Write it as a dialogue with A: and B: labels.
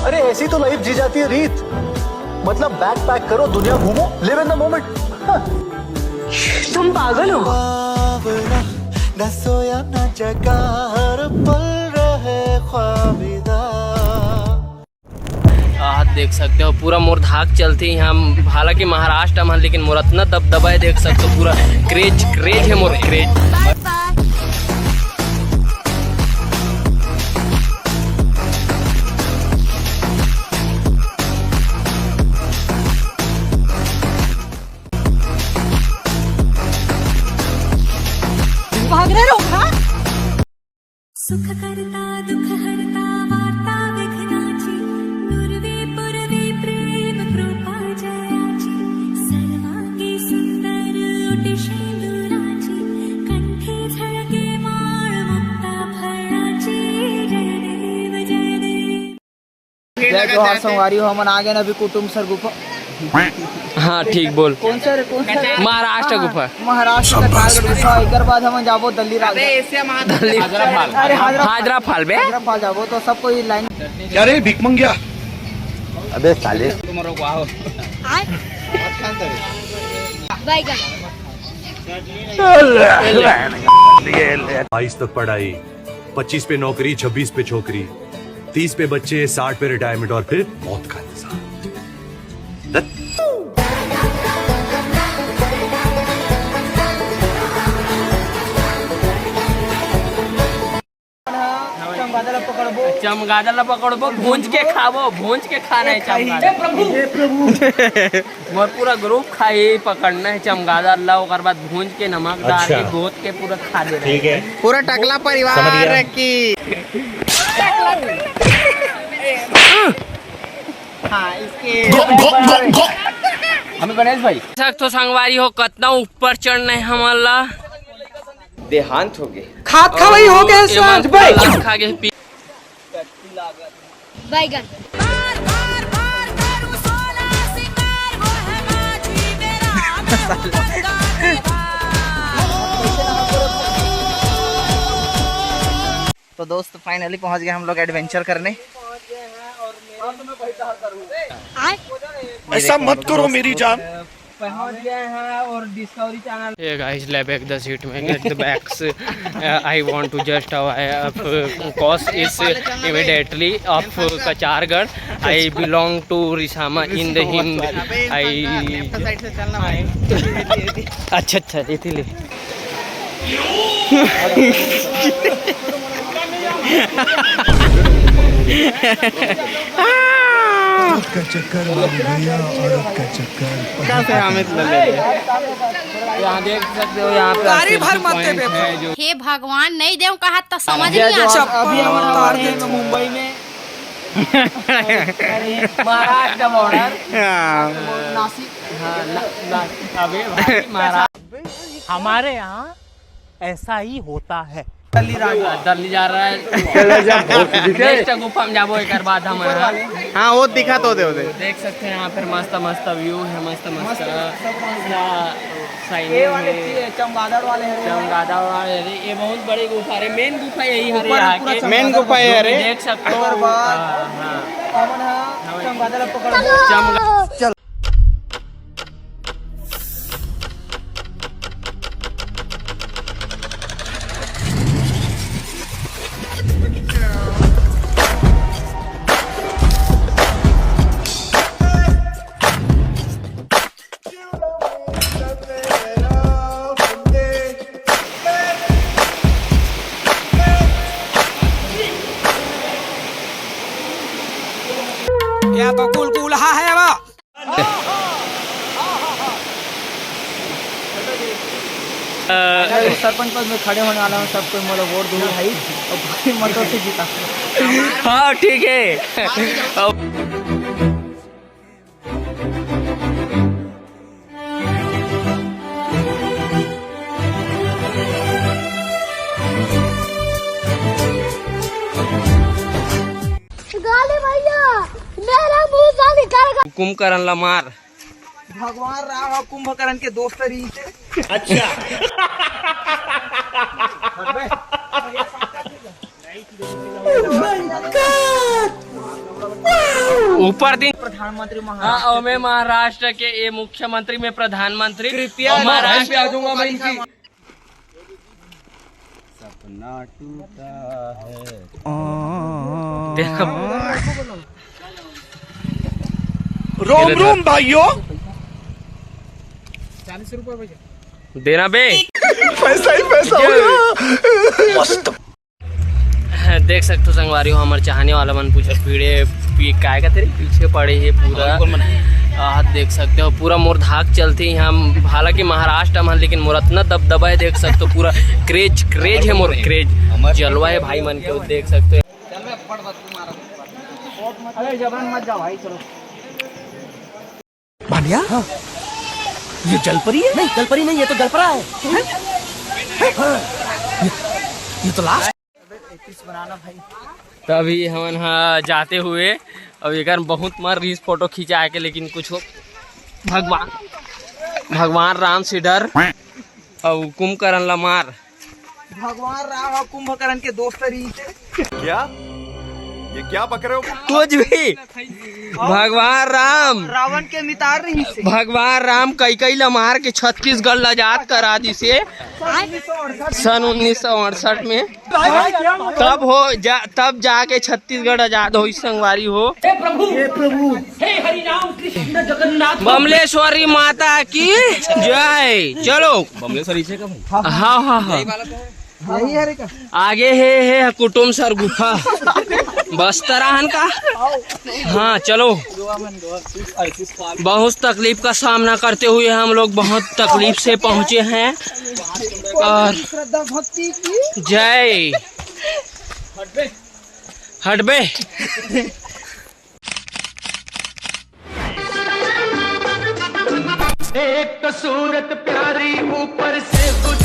A: अरे ऐसी तो लाइफ जी जाती है रीत। मतलब बैग पैक करो, दुनिया घूमो, लिव इन द मोमेंट।
B: तुम पागल हो।
A: न सोया न जगा, हर पल रहे ख्वाबिदा।
C: आप देख सकते हो पूरा मोर धाक चलती है हम, हालांकि महाराष्ट्र में, लेकिन मोर इतना दबदबा है, देख सकते हो पूरा क्रेज है मोर क्रेज।
B: भाग रहे हो? हाँ?
D: सुख करता दुख हरता वार्ता विघ्नाची, दुर्वे पुरवे प्रेम कृपा जयाची, सर्वांगी सुंदर उटी शेंदुराची, कंठे झळके माळ मुक्ता फळाची, जय देव जय देव।
E: जय जोहार संगवारी हो, हमन आ गए अभी कुटुंब सर गुफा।
C: हाँ ठीक बोल।
E: कौन सर
C: महाराष्ट्र गुफा।
E: महाराष्ट्र का टारगेट गुफा। एक बाद हम जाबो दिल्ली
C: हाजरा फाल बे
E: जाबो तो सब कोई लाइन।
A: क्या रे भिख मंगिया? अबे साले।
F: बाईस तक पढ़ाई, 25 पे नौकरी, 26 पे छोकरी, 30 पे बच्चे, 60 पे रिटायरमेंट और फिर मौत का इंतजार।
C: चमगादड़ पकड़बो, भूंज के खाबो, भूंज के खाना है चमगादड़। मोर पूरा ग्रुप खाए पकड़ना है चमगादड़ ला, ओकर बाद भूंज के नमक डाल के गोद के पूरा खा दे। ठीक है,
E: पूरा टकला परिवार की। हाँ, इसके
C: हमें गणेश भाई तो संगवारी हो कितना ऊपर चढ़ना है हमारा, देहांत हो गए,
E: खाद खवाई हो गए सर भाई।
C: खा के
D: बैगन
E: तो दोस्त फाइनली पहुंच गए हम लोग एडवेंचर करने।
A: ऐसा मत करो मेरी जान।
E: पहुंच गए हैं और discovery channel.
C: Hey guys, back the seat में get the backs. I want to just cause is immediately of Kachargarh. I belong to Risama in the Hind. अच्छा इसीलिए।
A: का चक्कर भैया, औरत का चक्कर।
C: यहाँ देख सकते हो, यहाँ पे गाड़ी भर मत है जो।
D: हे भगवान, नहीं देव कहा तो समझ नहीं आता।
E: अभी हम उतार देंगे मुंबई में।
C: महाराष्ट्र बॉर्डर,
E: नासिक।
C: अबे भाई महाराष्ट्र
G: हमारे यहाँ ऐसा ही होता है।
C: दिल्ली जा रहा है। नेक्स्ट गुफा में जाबो एक बाद हम।
E: हाँ वो दिखा तो दे
C: देख सकते हैं यहाँ पर मस्त व्यू है, मस्त
E: चमगादड़ वाले हैं।
C: चमगादड़ वाले ये बहुत बड़ी गुफा है, मेन गुफा यही है यहाँ के,
E: मेन गुफा है अरे।
C: देख सकते हो।
E: चमगादड़ पकड़ो। चल
G: या तो कुल हा है वो।
E: सरपंच पद में खड़े होने वाला हूँ, सबको मतलब वोट दूंगा भाई, और भाई मतों से जीता।
C: हाँ ठीक है। कुंभकर्ण ला मार।
E: भगवान राम और कुंभकर्ण के दोस्त रही थे।
G: अच्छा
E: Oh my God!
C: ऊपर दिन
E: प्रधानमंत्री
C: हाँ और मैं महाराष्ट्र के ये मुख्यमंत्री में प्रधानमंत्री कृपया महाराष्ट्र आ जाऊंगा मैं इनकी सपना टूटा है
H: रोम रोम भाइयों
E: 40 रुपए
C: देना बे
H: पैसा ही पैसा होगा।
C: देख सकते हो संगवारी हो हमारे चाहने वाला मन पूछे पीड़े काय का तेरे पीछे पड़े है पूरा देख सकते हो पूरा मोर धाक चलते यहाँ हालांकि महाराष्ट्र में लेकिन मोर इतना दबदबा है देख सकते हो पूरा क्रेज है मोर क्रेज जलवा है भाई मन के देख सकते हो।
E: अरे जबरन मत जाओ भाई चलो।
H: भानिया ये जलपरी है? नहीं जलपरी नहीं, ये तो जलपरा है। ये तो लास्ट
E: बनाना भाई।
C: तभी हम जाते हुए अब एक बहुत मार रीस फोटो खिंचा के लेकिन कुछ भगवान राम से डर और कुंभकर्ण ला मार
E: भगवान राम और कुंभकर्ण के दोस्त
F: क्या ये क्या पक रहे हो?
C: कुछ भी भगवान राम
E: रावण के मितार रही से
C: भगवान राम कई ला मार के छत्तीसगढ़ आजाद करा दी से सन 1968 में तब जाके छत्तीसगढ़ आजाद हो संगवारी हो। हे प्रभु हे हरि राम कृष्ण जगन्नाथ बमलेश्वरी माता की जय। चलो बमलेश्वरी से हाँ
E: यही है रे का
C: आगे है कुटुम सर गुफा बस्तराहन का। हाँ चलो बहुत तकलीफ का सामना करते हुए हम लोग बहुत तकलीफ से पहुँचे हैं और
E: श्रद्धा भक्ति की
C: जय हटबे एक तो सूरत प्यारी ऊपर से कुछ